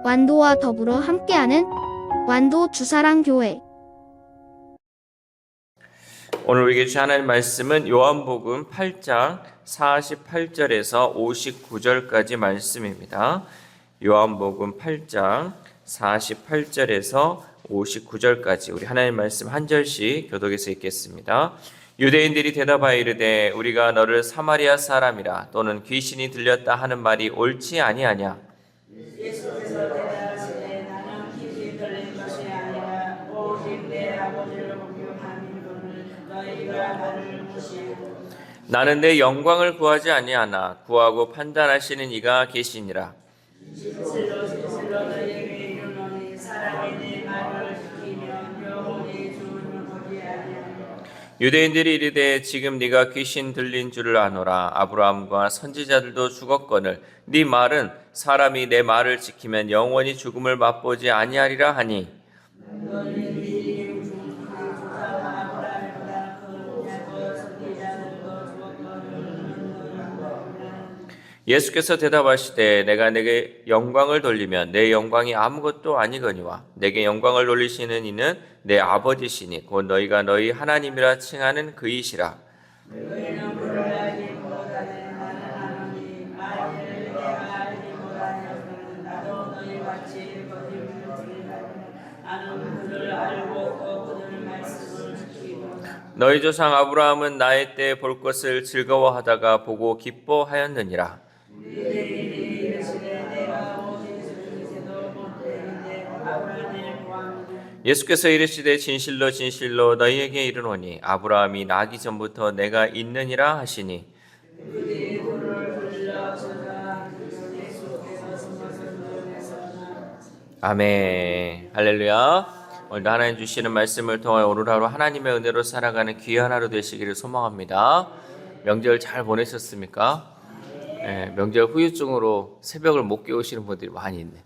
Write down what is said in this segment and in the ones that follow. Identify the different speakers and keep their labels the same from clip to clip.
Speaker 1: 완도와 더불어 함께하는 완도 주사랑교회.
Speaker 2: 오늘 우리에게 주신 하나님 말씀은 요한복음 8장 48절에서 59절까지 말씀입니다. 요한복음 8장 48절에서 59절까지 우리 하나님 말씀 한 절씩 교독해서 읽겠습니다. 유대인들이 대답하여 이르되 우리가 너를 사마리아 사람이라 또는 귀신이 들렸다 하는 말이 옳지 아니하냐?
Speaker 3: 예수께서 대답하시되 나는 귀신 들린 것이 아니라 오직 내 아버지를 공경하는 분을 너희가 나를 무시하고
Speaker 2: 나는 내 영광을 구하지 아니하나 구하고 판단하시는 이가 계시니라.
Speaker 3: 진실로 너희에게 이르노니 사람이 내 말을 지키면 영원히 죽음을 보지 아니하리라.
Speaker 2: 유대인들이 이르되 지금 네가 귀신 들린 줄을 아노라. 아브라함과 선지자들도 죽었거늘 네 말은 사람이 내 말을 지키면 영원히 죽음을 맛보지 아니하리라 하니
Speaker 3: 너희들이 조상아 아브라함보다 그 선지자들도 죽었거늘
Speaker 2: 예수께서 대답하시되 내가 내게 영광을 돌리면 내 영광이 아무것도 아니거니와 내게 영광을 돌리시는 이는 내 아버지시니 곧 너희가 너희 하나님이라 칭하는 그이시라.
Speaker 3: 너희는 그를 알지 못하되 나는 아노니 만일 내가 알지 못하였으면 나도 너희같이 거짓말하리라. 나는 그를 알고 또 그들 말씀을 지키고
Speaker 2: 너희 조상 아브라함은 나의 때 볼 것을 즐거워하다가 보고 기뻐하였느니라.
Speaker 3: 유대인이 이르시되 내가 오직 저기서도 못 되는데 아브라함의 구하느냐.
Speaker 2: 예수께서 이르시되 진실로 진실로 너희에게 이르노니 아브라함이 나기 전부터 내가 있느니라 하시니
Speaker 3: 그들이 그를 불러 저자 예수께서 숨어서 눈에서 나
Speaker 2: 아멘. 할렐루야. 오늘도 하나님 주시는 말씀을 통하여 오늘 하루 하나님의 은혜로 살아가는 귀한 하루 되시기를 소망합니다. 명절 잘 보내셨습니까? 네, 명절 후유증으로 새벽을 못 깨우시는 분들이 많이 있네.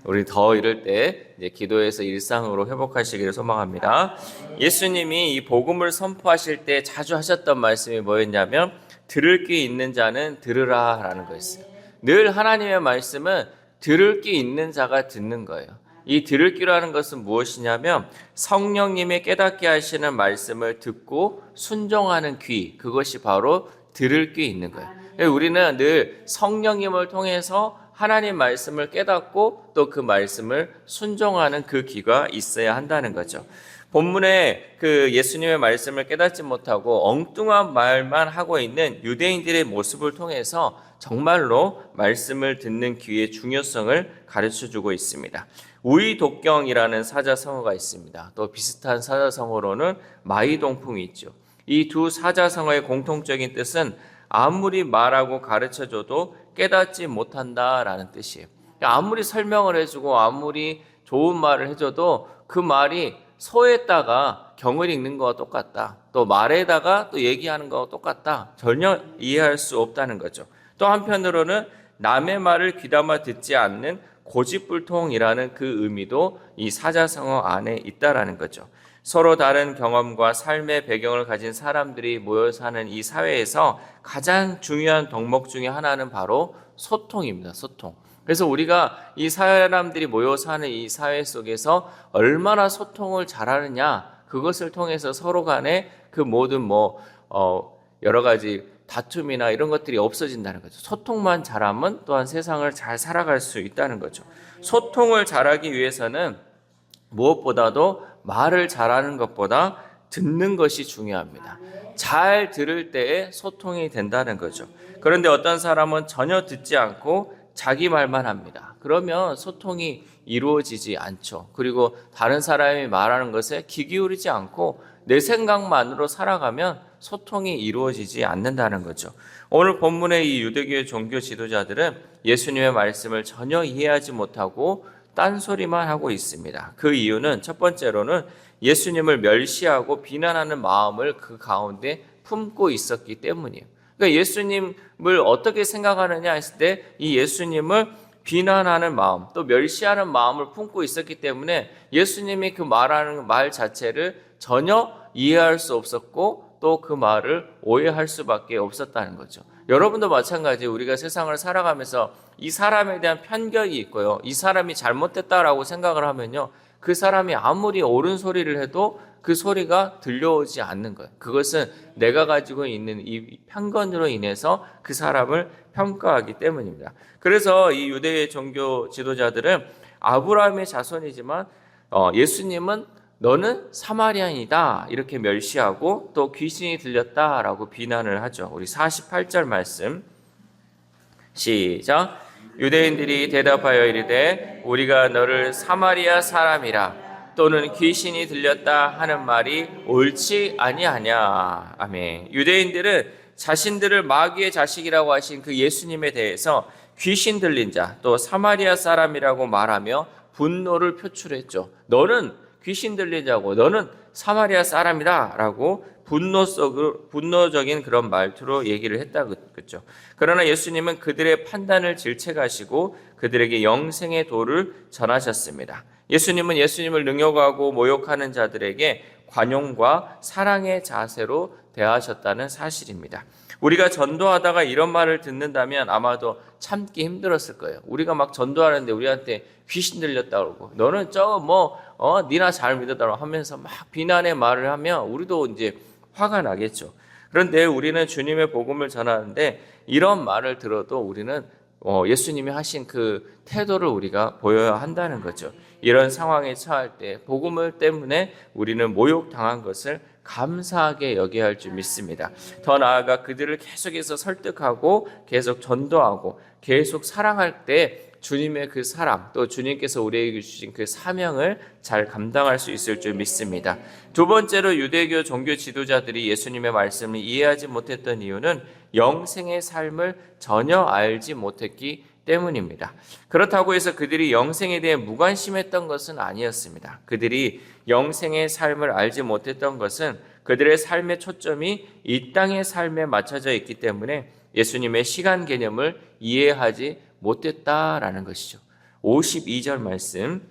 Speaker 2: 우리 더 이럴 때 이제 기도해서 일상으로 회복하시기를 소망합니다. 예수님이 이 복음을 선포하실 때 자주 하셨던 말씀이 뭐였냐면 들을 귀 있는 자는 들으라라는 거였어요. 늘 하나님의 말씀은 들을 귀 있는 자가 듣는 거예요. 이 들을 귀라는 것은 무엇이냐면 성령님이 깨닫게 하시는 말씀을 듣고 순종하는 귀, 그것이 바로 들을 귀 있는 거예요. 우리는 늘 성령님을 통해서 하나님 말씀을 깨닫고 또 그 말씀을 순종하는 그 귀가 있어야 한다는 거죠. 본문에 그 예수님의 말씀을 깨닫지 못하고 엉뚱한 말만 하고 있는 유대인들의 모습을 통해서 정말로 말씀을 듣는 귀의 중요성을 가르쳐주고 있습니다. 우이독경이라는 사자성어가 있습니다. 또 비슷한 사자성어로는 마이동풍이 있죠. 이 두 사자성어의 공통적인 뜻은 아무리 말하고 가르쳐줘도 깨닫지 못한다라는 뜻이에요. 아무리 설명을 해주고 아무리 좋은 말을 해줘도 그 말이 소에다가 경을 읽는 거와 똑같다. 또 말에다가 또 얘기하는 거와 똑같다. 전혀 이해할 수 없다는 거죠. 또 한편으로는 남의 말을 귀담아 듣지 않는 고집불통이라는 그 의미도 이 사자성어 안에 있다라는 거죠. 서로 다른 경험과 삶의 배경을 가진 사람들이 모여 사는 이 사회에서 가장 중요한 덕목 중에 하나는 바로 소통입니다. 소통. 그래서 우리가 이 사람들이 모여 사는 이 사회 속에서 얼마나 소통을 잘하느냐, 그것을 통해서 서로 간에 그 모든 여러 가지 다툼이나 이런 것들이 없어진다는 거죠. 소통만 잘하면 또한 세상을 잘 살아갈 수 있다는 거죠. 소통을 잘하기 위해서는 무엇보다도 말을 잘하는 것보다 듣는 것이 중요합니다. 잘 들을 때에 소통이 된다는 거죠. 그런데 어떤 사람은 전혀 듣지 않고 자기 말만 합니다. 그러면 소통이 이루어지지 않죠. 그리고 다른 사람이 말하는 것에 귀 기울이지 않고 내 생각만으로 살아가면 소통이 이루어지지 않는다는 거죠. 오늘 본문의 이 유대교의 종교 지도자들은 예수님의 말씀을 전혀 이해하지 못하고 딴소리만 하고 있습니다. 그 이유는 첫 번째로는 예수님을 멸시하고 비난하는 마음을 그 가운데 품고 있었기 때문이에요. 그러니까 예수님을 어떻게 생각하느냐 했을 때 이 예수님을 비난하는 마음, 또 멸시하는 마음을 품고 있었기 때문에 예수님이 그 말하는 말 자체를 전혀 이해할 수 없었고 또 그 말을 오해할 수밖에 없었다는 거죠. 여러분도 마찬가지. 우리가 세상을 살아가면서 이 사람에 대한 편견이 있고요. 이 사람이 잘못됐다라고 생각을 하면요. 그 사람이 아무리 옳은 소리를 해도 그 소리가 들려오지 않는 거예요. 그것은 내가 가지고 있는 이 편견으로 인해서 그 사람을 평가하기 때문입니다. 그래서 이 유대의 종교 지도자들은 아브라함의 자손이지만 예수님은 너는 사마리아인이다 이렇게 멸시하고 또 귀신이 들렸다라고 비난을 하죠. 우리 48절 말씀 시작. 유대인들이 대답하여 이르되 우리가 너를 사마리아 사람이라 또는 귀신이 들렸다 하는 말이 옳지 아니하냐. 아멘. 유대인들은 자신들을 마귀의 자식이라고 하신 그 예수님에 대해서 귀신 들린 자 또 사마리아 사람이라고 말하며 분노를 표출했죠. 너는 귀신 들린 자고 너는 사마리아 사람이다 라고 분노적인 그런 말투로 얘기를 했다고 그랬죠. 그러나 예수님은 그들의 판단을 질책하시고 그들에게 영생의 도를 전하셨습니다. 예수님은 예수님을 능욕하고 모욕하는 자들에게 관용과 사랑의 자세로 대하셨다는 사실입니다. 우리가 전도하다가 이런 말을 듣는다면 아마도 참기 힘들었을 거예요. 우리가 막 전도하는데 우리한테 귀신 들렸다고 그러고 너는 니나 잘 믿었다고 하면서 막 비난의 말을 하면 우리도 이제 화가 나겠죠. 그런데 우리는 주님의 복음을 전하는데 이런 말을 들어도 우리는 예수님이 하신 그 태도를 우리가 보여야 한다는 거죠. 이런 상황에 처할 때 복음을 때문에 우리는 모욕당한 것을 감사하게 여겨야 할 줄 믿습니다. 더 나아가 그들을 계속해서 설득하고 계속 전도하고 계속 사랑할 때 주님의 그 사랑 또 주님께서 우리에게 주신 그 사명을 잘 감당할 수 있을 줄 믿습니다. 두 번째로 유대교 종교 지도자들이 예수님의 말씀을 이해하지 못했던 이유는 영생의 삶을 전혀 알지 못했기 때문입니다. 그렇다고 해서 그들이 영생에 대해 무관심했던 것은 아니었습니다. 그들이 영생의 삶을 알지 못했던 것은 그들의 삶의 초점이 이 땅의 삶에 맞춰져 있기 때문에 예수님의 시간 개념을 이해하지 못했다라는 것이죠. 52절 말씀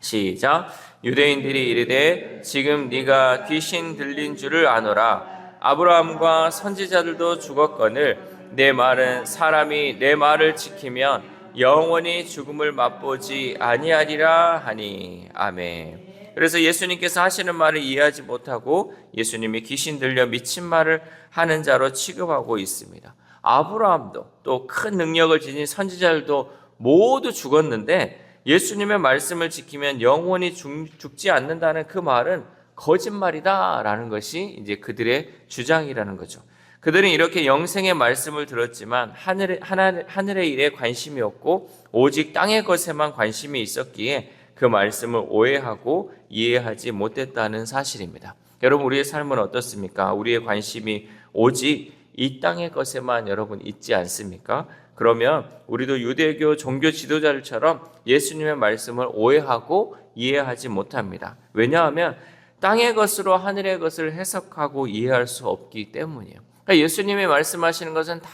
Speaker 2: 시작. 유대인들이 이르되 지금 네가 귀신 들린 줄을 아노라. 아브라함과 선지자들도 죽었거늘 내 말은 사람이 내 말을 지키면 영원히 죽음을 맛보지 아니하리라 하니. 아멘. 그래서 예수님께서 하시는 말을 이해하지 못하고 예수님이 귀신 들려 미친 말을 하는 자로 취급하고 있습니다. 아브라함도 또 큰 능력을 지닌 선지자들도 모두 죽었는데 예수님의 말씀을 지키면 영원히 죽지 않는다는 그 말은 거짓말이다라는 것이 이제 그들의 주장이라는 거죠. 그들은 이렇게 영생의 말씀을 들었지만 하늘의 일에 관심이 없고 오직 땅의 것에만 관심이 있었기에 그 말씀을 오해하고 이해하지 못했다는 사실입니다. 여러분, 우리의 삶은 어떻습니까? 우리의 관심이 오직 이 땅의 것에만 여러분 있지 않습니까? 그러면 우리도 유대교 종교 지도자들처럼 예수님의 말씀을 오해하고 이해하지 못합니다. 왜냐하면 땅의 것으로 하늘의 것을 해석하고 이해할 수 없기 때문이에요. 그러니까 예수님이 말씀하시는 것은 다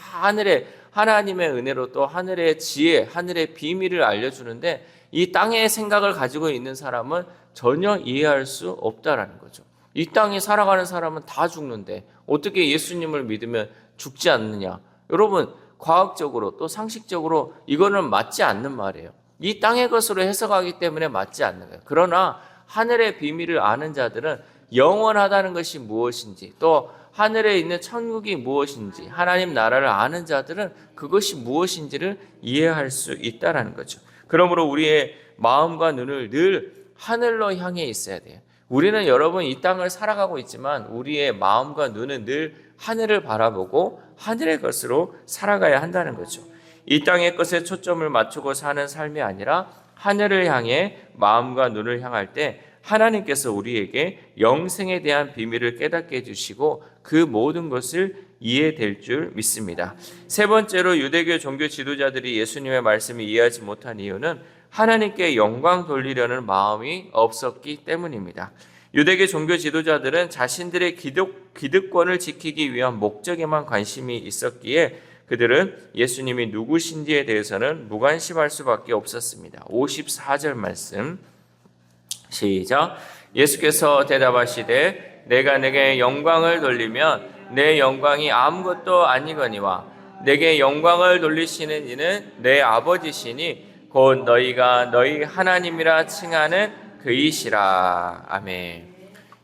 Speaker 2: 하나님의 은혜로 또 하늘의 지혜, 하늘의 비밀을 알려주는데 이 땅의 생각을 가지고 있는 사람은 전혀 이해할 수 없다라는 거죠. 이 땅에 살아가는 사람은 다 죽는데 어떻게 예수님을 믿으면 죽지 않느냐? 여러분, 과학적으로 또 상식적으로 이거는 맞지 않는 말이에요. 이 땅의 것으로 해석하기 때문에 맞지 않는 거예요. 그러나 하늘의 비밀을 아는 자들은 영원하다는 것이 무엇인지 또 하늘에 있는 천국이 무엇인지 하나님 나라를 아는 자들은 그것이 무엇인지를 이해할 수 있다는 거죠. 그러므로 우리의 마음과 눈을 늘 하늘로 향해 있어야 돼요. 우리는 여러분 이 땅을 살아가고 있지만 우리의 마음과 눈은 늘 하늘을 바라보고 하늘의 것으로 살아가야 한다는 거죠. 이 땅의 것에 초점을 맞추고 사는 삶이 아니라 하늘을 향해 마음과 눈을 향할 때 하나님께서 우리에게 영생에 대한 비밀을 깨닫게 해주시고 그 모든 것을 이해될 줄 믿습니다. 세 번째로 유대교 종교 지도자들이 예수님의 말씀을 이해하지 못한 이유는 하나님께 영광 돌리려는 마음이 없었기 때문입니다. 유대교 종교 지도자들은 자신들의 기득권을 지키기 위한 목적에만 관심이 있었기에 그들은 예수님이 누구신지에 대해서는 무관심할 수밖에 없었습니다. 54절 말씀 시작. 예수께서 대답하시되 내가 내게 영광을 돌리면 내 영광이 아무것도 아니거니와 내게 영광을 돌리시는 이는 내 아버지시니 곧 너희가 너희 하나님이라 칭하는 그이시라. 아멘.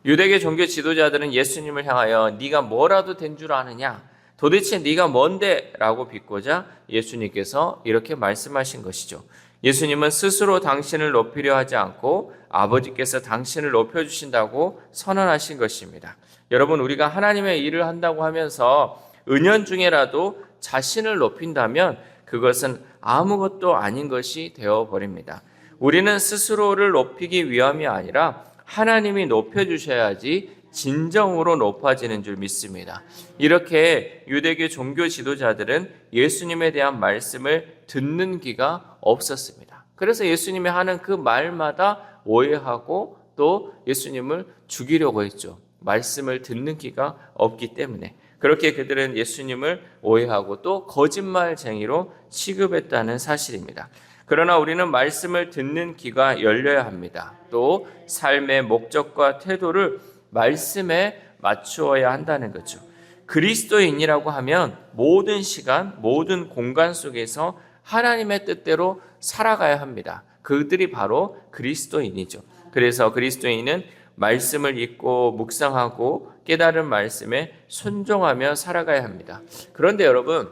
Speaker 2: 유대계 종교 지도자들은 예수님을 향하여 네가 뭐라도 된 줄 아느냐? 도대체 네가 뭔데? 라고 빚고자 예수님께서 이렇게 말씀하신 것이죠. 예수님은 스스로 당신을 높이려 하지 않고 아버지께서 당신을 높여주신다고 선언하신 것입니다. 여러분, 우리가 하나님의 일을 한다고 하면서 은연중에라도 자신을 높인다면 그것은 아무것도 아닌 것이 되어버립니다. 우리는 스스로를 높이기 위함이 아니라 하나님이 높여주셔야지 진정으로 높아지는 줄 믿습니다. 이렇게 유대교 종교 지도자들은 예수님에 대한 말씀을 듣는 귀가 없었습니다. 그래서 예수님이 하는 그 말마다 오해하고 또 예수님을 죽이려고 했죠. 말씀을 듣는 귀가 없기 때문에. 그렇게 그들은 예수님을 오해하고 또 거짓말쟁이로 취급했다는 사실입니다. 그러나 우리는 말씀을 듣는 귀가 열려야 합니다. 또 삶의 목적과 태도를 말씀에 맞추어야 한다는 거죠. 그리스도인이라고 하면 모든 시간, 모든 공간 속에서 하나님의 뜻대로 살아가야 합니다. 그들이 바로 그리스도인이죠. 그래서 그리스도인은 말씀을 읽고 묵상하고 깨달은 말씀에 순종하며 살아가야 합니다. 그런데 여러분,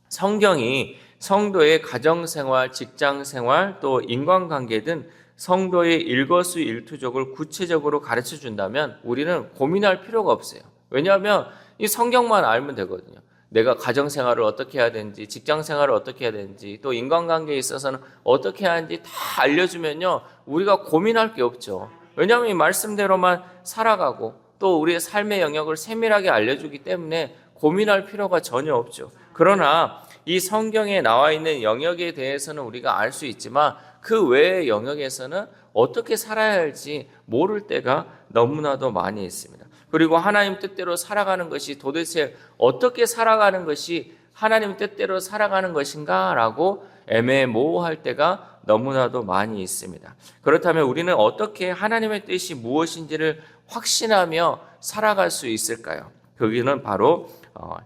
Speaker 2: 성경이 성도의 가정생활, 직장생활, 또 인간관계 등 성도의 일거수일투족을 구체적으로 가르쳐 준다면 우리는 고민할 필요가 없어요. 왜냐하면 이 성경만 알면 되거든요. 내가 가정생활을 어떻게 해야 되는지, 직장생활을 어떻게 해야 되는지, 또 인간관계에 있어서는 어떻게 해야 하는지 다 알려주면요, 우리가 고민할 게 없죠. 왜냐하면 이 말씀대로만 살아가고 또 우리의 삶의 영역을 세밀하게 알려주기 때문에 고민할 필요가 전혀 없죠. 그러나 이 성경에 나와 있는 영역에 대해서는 우리가 알 수 있지만 그 외의 영역에서는 어떻게 살아야 할지 모를 때가 너무나도 많이 있습니다. 그리고 하나님 뜻대로 살아가는 것이 도대체 어떻게 살아가는 것이 하나님 뜻대로 살아가는 것인가 라고 애매모호할 때가 너무나도 많이 있습니다. 그렇다면 우리는 어떻게 하나님의 뜻이 무엇인지를 확신하며 살아갈 수 있을까요? 거기는 바로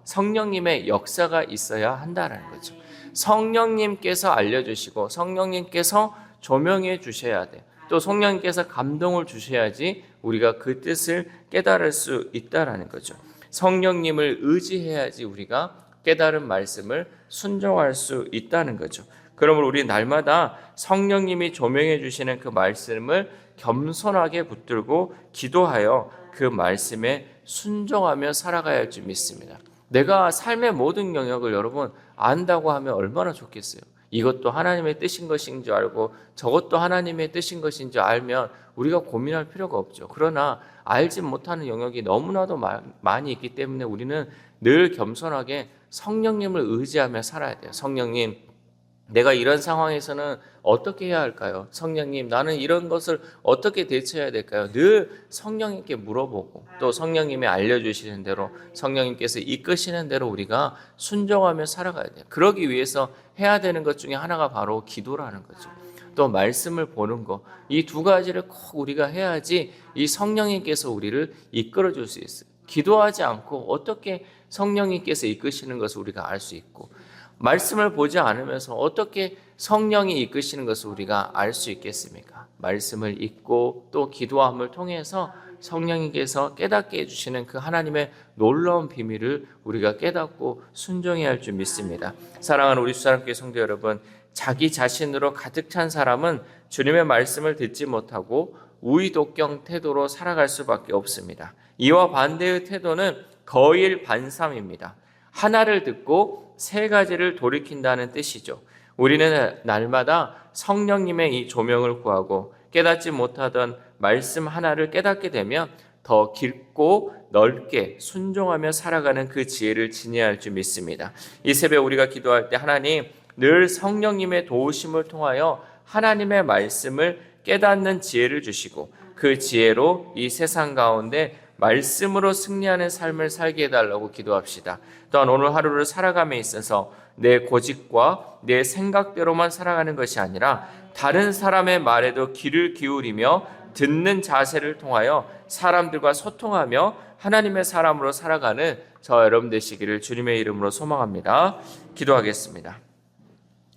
Speaker 2: 성령님의 역사가 있어야 한다는 거죠. 성령님께서 알려주시고 성령님께서 조명해 주셔야 돼. 또 성령님께서 감동을 주셔야지 우리가 그 뜻을 깨달을 수 있다는 거죠. 성령님을 의지해야지 우리가 깨달은 말씀을 순종할 수 있다는 거죠. 그러므로 우리 날마다 성령님이 조명해 주시는 그 말씀을 겸손하게 붙들고 기도하여 그 말씀에 순종하며 살아가야 할 줄 믿습니다. 내가 삶의 모든 영역을 여러분 안다고 하면 얼마나 좋겠어요. 이것도 하나님의 뜻인 것인 줄 알고 저것도 하나님의 뜻인 것인 줄 알면 우리가 고민할 필요가 없죠. 그러나 알지 못하는 영역이 너무나도 많이 있기 때문에 우리는 늘 겸손하게 성령님을 의지하며 살아야 돼요. 성령님, 내가 이런 상황에서는 어떻게 해야 할까요? 성령님, 나는 이런 것을 어떻게 대처해야 될까요? 늘 성령님께 물어보고 또 성령님이 알려주시는 대로 성령님께서 이끄시는 대로 우리가 순종하며 살아가야 돼요. 그러기 위해서 해야 되는 것 중에 하나가 바로 기도라는 거죠. 또 말씀을 보는 것, 이 두 가지를 꼭 우리가 해야지 이 성령님께서 우리를 이끌어 줄 수 있어요. 기도하지 않고 어떻게 성령님께서 이끄시는 것을 우리가 알 수 있고, 말씀을 보지 않으면서 어떻게 성령이 이끄시는 것을 우리가 알 수 있겠습니까? 말씀을 읽고 또 기도함을 통해서 성령님께서 깨닫게 해주시는 그 하나님의 놀라운 비밀을 우리가 깨닫고 순종해야 할 줄 믿습니다. 사랑하는 우리 주사람교회 성도 여러분, 자기 자신으로 가득 찬 사람은 주님의 말씀을 듣지 못하고 우의독경 태도로 살아갈 수밖에 없습니다. 이와 반대의 태도는 거일반삼입니다. 하나를 듣고 세 가지를 돌이킨다는 뜻이죠. 우리는 날마다 성령님의 이 조명을 구하고 깨닫지 못하던 말씀 하나를 깨닫게 되면 더 깊고 넓게 순종하며 살아가는 그 지혜를 지녀야 할 줄 믿습니다. 이 새벽 우리가 기도할 때 하나님, 늘 성령님의 도우심을 통하여 하나님의 말씀을 깨닫는 지혜를 주시고 그 지혜로 이 세상 가운데 말씀으로 승리하는 삶을 살게 해달라고 기도합시다. 또한 오늘 하루를 살아감에 있어서 내 고집과 내 생각대로만 살아가는 것이 아니라 다른 사람의 말에도 귀를 기울이며 듣는 자세를 통하여 사람들과 소통하며 하나님의 사람으로 살아가는 저 여러분 되시기를 주님의 이름으로 소망합니다. 기도하겠습니다.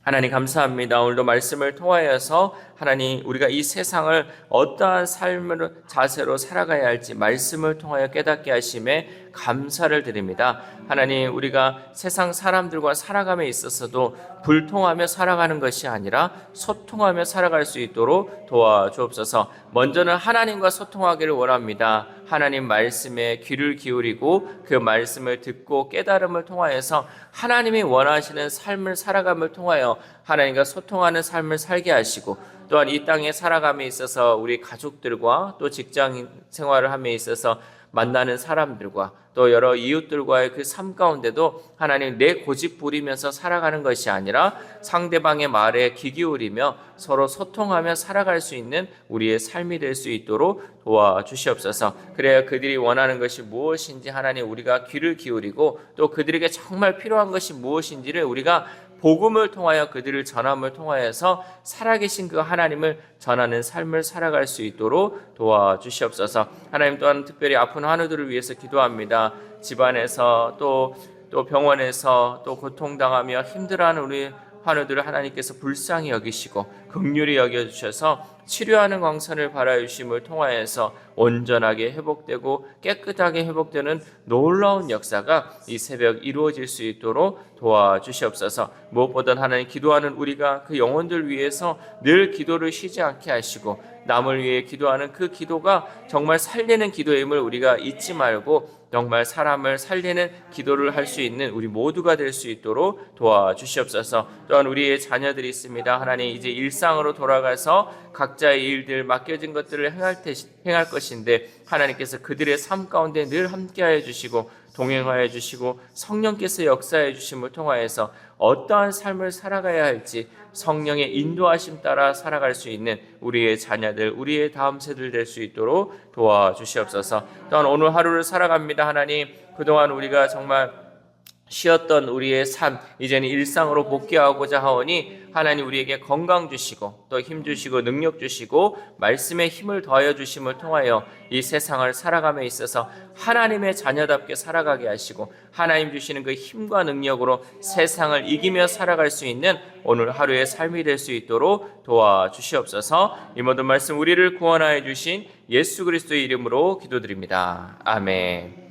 Speaker 2: 하나님 감사합니다. 오늘도 말씀을 통하여서 하나님 우리가 이 세상을 어떠한 삶을 자세로 살아가야 할지 말씀을 통하여 깨닫게 하심에 감사를 드립니다. 하나님 우리가 세상 사람들과 살아감에 있어서도 불통하며 살아가는 것이 아니라 소통하며 살아갈 수 있도록 도와주옵소서. 먼저는 하나님과 소통하기를 원합니다. 하나님 말씀에 귀를 기울이고 그 말씀을 듣고 깨달음을 통하여서 하나님이 원하시는 삶을 살아감을 통하여 하나님과 소통하는 삶을 살게 하시고, 또한 이 땅에 살아감에 있어서 우리 가족들과 또 직장 생활을 함에 있어서 만나는 사람들과 또 여러 이웃들과의 그 삶 가운데도 하나님 내 고집 부리면서 살아가는 것이 아니라 상대방의 말에 귀 기울이며 서로 소통하며 살아갈 수 있는 우리의 삶이 될 수 있도록 도와주시옵소서. 그래야 그들이 원하는 것이 무엇인지 하나님 우리가 귀를 기울이고 또 그들에게 정말 필요한 것이 무엇인지를 우리가 복음을 통하여 그들을 전함을 통하여서 살아계신 그 하나님을 전하는 삶을 살아갈 수 있도록 도와주시옵소서. 하나님 또한 특별히 아픈 환우들을 위해서 기도합니다. 집안에서 또 병원에서 또 고통당하며 힘들어하는 우리 환우들을 하나님께서 불쌍히 여기시고 긍휼히 여겨주셔서 치료하는 광선을 발하여주심을 통하여서 온전하게 회복되고 깨끗하게 회복되는 놀라운 역사가 이 새벽 이루어질 수 있도록 도와주시옵소서. 무엇보다 하나님 기도하는 우리가 그 영혼들 위해서 늘 기도를 쉬지 않게 하시고 남을 위해 기도하는 그 기도가 정말 살리는 기도임을 우리가 잊지 말고 정말 사람을 살리는 기도를 할 수 있는 우리 모두가 될 수 있도록 도와주시옵소서. 또한 우리의 자녀들이 있습니다. 하나님 이제 일상으로 돌아가서 각자의 일들 맡겨진 것들을 행할 것인데 하나님께서 그들의 삶 가운데 늘 함께하여 주시고 동행하여 주시고 성령께서 역사해 주심을 통하여서 어떠한 삶을 살아가야 할지 성령의 인도하심 따라 살아갈 수 있는 우리의 자녀들, 우리의 다음 세대들 될 수 있도록 도와주시옵소서. 또한 오늘 하루를 살아갑니다. 하나님 그동안 우리가 정말 쉬었던 우리의 삶 이제는 일상으로 복귀하고자 하오니 하나님 우리에게 건강 주시고 또 힘 주시고 능력 주시고 말씀에 힘을 더하여 주심을 통하여 이 세상을 살아감에 있어서 하나님의 자녀답게 살아가게 하시고 하나님 주시는 그 힘과 능력으로 세상을 이기며 살아갈 수 있는 오늘 하루의 삶이 될 수 있도록 도와주시옵소서. 이 모든 말씀 우리를 구원하여 주신 예수 그리스도의 이름으로 기도드립니다. 아멘.